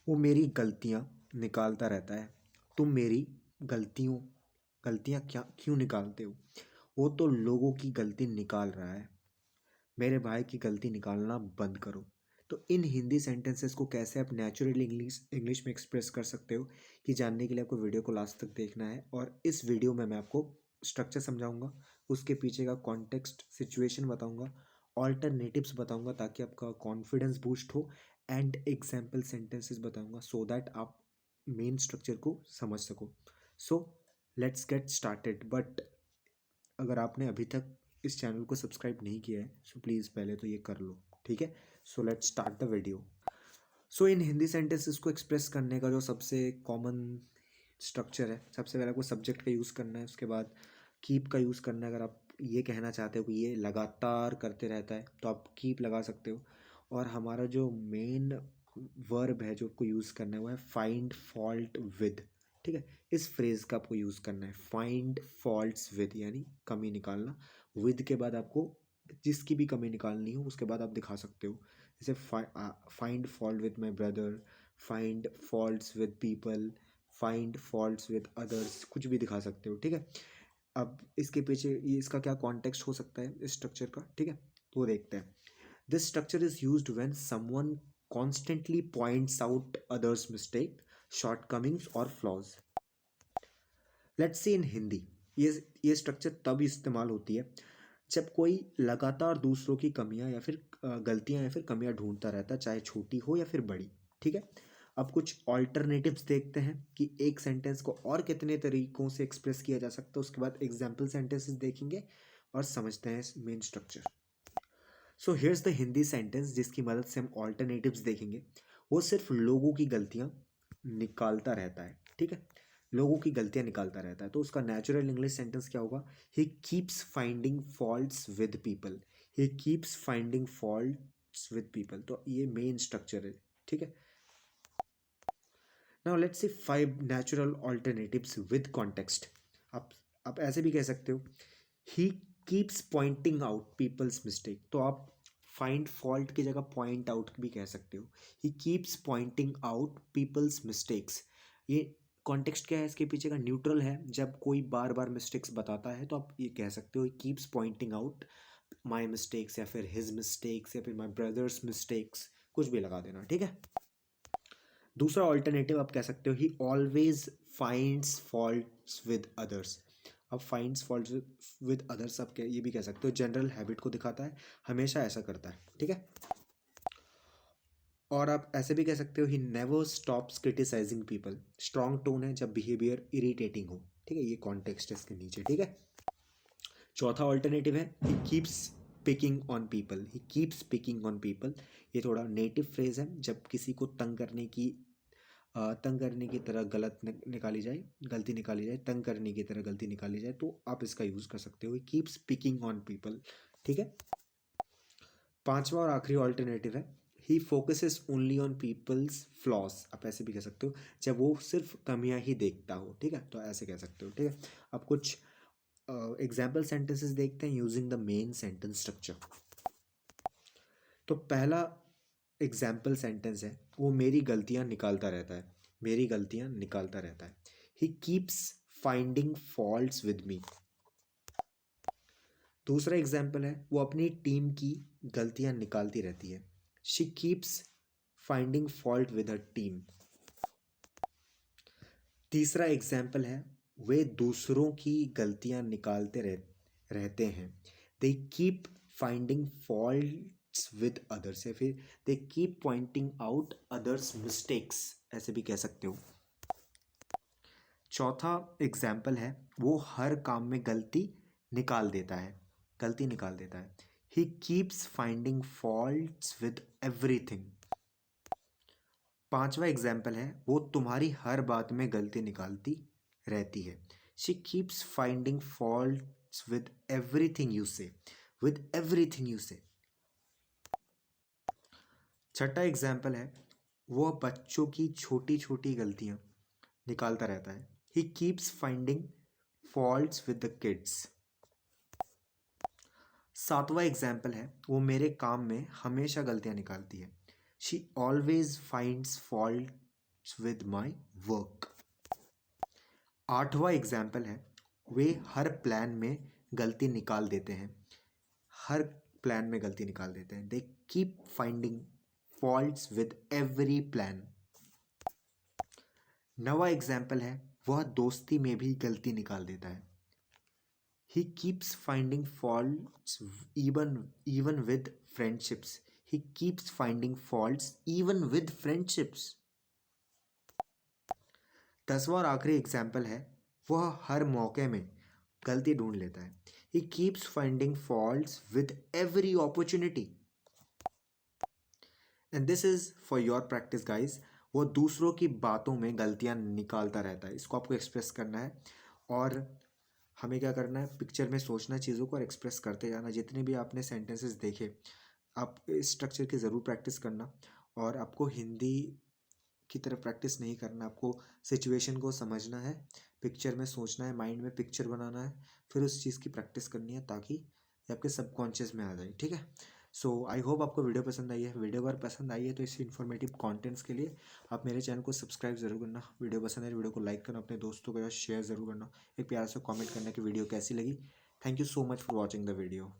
वो मेरी गलतियाँ निकालता रहता है। तुम मेरी गलतियाँ क्या क्यों निकालते हो? वो तो लोगों की गलती निकाल रहा है। मेरे भाई की गलती निकालना बंद करो। तो इन हिंदी सेंटेंसेस को कैसे आप नेचुरल इंग्लिश इंग्लिश में एक्सप्रेस कर सकते हो, कि जानने के लिए आपको वीडियो को लास्ट तक देखना है। और इस वीडियो में मैं आपको स्ट्रक्चर समझाऊंगा, उसके पीछे का कॉन्टेक्स्ट सिचुएशन बताऊंगा, ऑल्टरनेटिव्स बताऊंगा ताकि आपका कॉन्फिडेंस बूस्ट हो, एंड एग्जाम्पल सेंटेंसेस बताऊंगा सो दैट आप मेन स्ट्रक्चर को समझ सको। So let's get started. But अगर आपने अभी तक इस चैनल को सब्सक्राइब नहीं किया है सो प्लीज़ पहले तो ये कर लो, ठीक है। So let's start the video. So in Hindi sentences को एक्सप्रेस करने का जो सबसे कॉमन स्ट्रक्चर है, सबसे पहले आपको सब्जेक्ट का यूज़ करना है, उसके बाद कीप का यूज़ करना है। अगर आप ये कहना चाहते हो कि ये लगातार करते रहता है तो आप कीप लगा सकते हो। और हमारा जो मेन वर्ब है जो आपको यूज़ करना है वो है फाइंड फॉल्ट विद, ठीक है। इस फ्रेज़ का आपको यूज़ करना है, फाइंड फॉल्ट्स विद, यानी कमी निकालना। विद के बाद आपको जिसकी भी कमी निकालनी हो उसके बाद आप दिखा सकते हो। जैसे find fault with my brother, find faults with people, find faults with others, कुछ भी दिखा सकते हो, ठीक है। अब इसके पीछे ये इसका क्या कॉन्टेक्स्ट हो सकता है इस स्ट्रक्चर का, ठीक है, तो वो देखते हैं। This structure is used when someone constantly points out others mistake, shortcomings और फ्लॉज। लेट्स सी इन हिंदी, ये स्ट्रक्चर तब इस्तेमाल होती है जब कोई लगातार दूसरों की कमियां या फिर गलतियां या फिर कमियां ढूंढता रहता है, चाहे छोटी हो या फिर बड़ी, ठीक है। अब कुछ ऑल्टरनेटिव्स देखते हैं कि एक सेंटेंस को और कितने तरीकों से एक्सप्रेस किया जा सकता है, उसके बाद एग्जाम्पल सेंटेंसेस देखेंगे और समझते हैं main structure. So here's the Hindi sentence जिसकी मदद से हम ऑल्टरनेटिव्स देखेंगे। वो सिर्फ लोगों की गलतियां निकालता रहता है, ठीक है, लोगों की गलतियां निकालता रहता है। तो उसका नेचुरल इंग्लिश सेंटेंस क्या होगा? He keeps finding faults with people, he keeps finding faults with people. तो ये मेन स्ट्रक्चर है, ठीक है। Now let's see 5 natural alternatives with context. आप ऐसे भी कह सकते हो, he keeps pointing out people's mistake. तो आप फाइंड फॉल्ट की जगह पॉइंट आउट भी कह सकते हो, he keeps pointing out people's mistakes. ये कॉन्टेक्स्ट क्या है इसके पीछे का? न्यूट्रल है। जब कोई बार बार मिस्टेक्स बताता है तो आप ये कह सकते हो, he keeps pointing out my mistakes, या फिर हिज मिस्टेक्स, या फिर माई ब्रदर्स मिस्टेक्स, कुछ भी लगा देना, ठीक है। दूसरा ऑल्टरनेटिव आप कह सकते हो, ही always finds faults with others. अब फाइंड्स फॉल्ट्स विद अदर्स आप ये भी कह सकते हो, जनरल हैबिट को दिखाता है, हमेशा ऐसा करता है, ठीक है। और आप ऐसे भी कह सकते हो, he never stops criticising people. Strong tone है जब बिहेवियर इरिटेटिंग हो, ठीक है, ये कॉन्टेक्स्ट है इसके नीचे, ठीक है। चौथा ऑल्टरनेटिव है, he keeps picking on people, he keeps picking on people. ये थोड़ा नेटिव फ्रेज है, जब किसी को तंग करने की तरह निकाली जाए, गलती निकाली जाए, तंग करने की तरह गलती निकाली जाए, तो आप इसका यूज कर सकते हो, कीप स्पीकिंग ऑन पीपल, ठीक है। पांचवा और आखिरी ऑल्टरनेटिव है, he focuses only on people's flaws. आप ऐसे भी कह सकते हो, जब वो सिर्फ कमियां ही देखता हो, ठीक है, तो ऐसे कह सकते हो, ठीक है। अब कुछ एग्जाम्पल सेंटेंसेस देखते हैं using the main sentence structure. तो पहला एग्जाम्पल सेंटेंस है, वो मेरी गलतियां निकालता रहता है, मेरी गलतियां निकालता रहता है। He keeps finding faults with me. दूसरा एग्जाम्पल है, वो अपनी टीम की गलतियां निकालती रहती है, she keeps finding fault with her team. तीसरा एग्जाम्पल है, वे दूसरों की गलतियां निकालते रहते हैं, they keep finding faults with others, या फिर they keep pointing out others mistakes, ऐसे भी कह सकते हो। चौथा एग्जाम्पल है, वो हर काम में निकाल देता है गलती निकाल देता है, he keeps finding faults with everything. पांचवा एग्जाम्पल है, वो तुम्हारी हर बात में गलती निकालती रहती है, she keeps finding faults with everything you से, विद एवरीथिंग यू से। छठा एग्जाम्पल है, वो बच्चों की छोटी छोटी गलतियां निकालता रहता है, he keeps finding faults with the kids. सातवां एग्जाम्पल है, वो मेरे काम में हमेशा गलतियां निकालती है, she always finds fault with my work. 8वां एग्जाम्पल है, वे हर प्लान में गलती निकाल देते हैं. हर प्लान में गलती निकाल देते हैं. They keep finding faults with every plan. 9वां एग्जाम्पल है, वह दोस्ती में भी गलती निकाल देता है. He keeps finding faults even with friendships. He keeps finding faults even with friendships. 10वां और आखिरी एग्जाम्पल है, वह हर मौके में गलती ढूंढ लेता है. He keeps finding faults with every opportunity. And this is for your practice guys. वो दूसरों की बातों में गलतियां निकालता रहता है. इसको आपको एक्सप्रेस करना है और हमें क्या करना है, पिक्चर में सोचना चीज़ों को और एक्सप्रेस करते जाना. जितने भी आपने सेंटेंसेस देखे, आप इस स्ट्रक्चर की ज़रूर प्रैक्टिस करना. और आपको हिंदी की तरफ प्रैक्टिस नहीं करना, आपको सिचुएशन को समझना है, पिक्चर में सोचना है, माइंड में पिक्चर बनाना है, फिर उस चीज़ की प्रैक्टिस करनी है ताकि ये आपके सबकॉन्शियस में आ जाए. ठीक है. सो आई होप आपको वीडियो पसंद आई है. वीडियो अगर पसंद आई है तो इस इन्फॉर्मेटिव कंटेंट्स के लिए आप मेरे चैनल को सब्सक्राइब जरूर करना. वीडियो पसंद है वीडियो को लाइक करना, अपने दोस्तों के साथ शेयर जरूर करना, एक प्यार से कमेंट करना कि वीडियो कैसी लगी. Thank you so much for watching the video.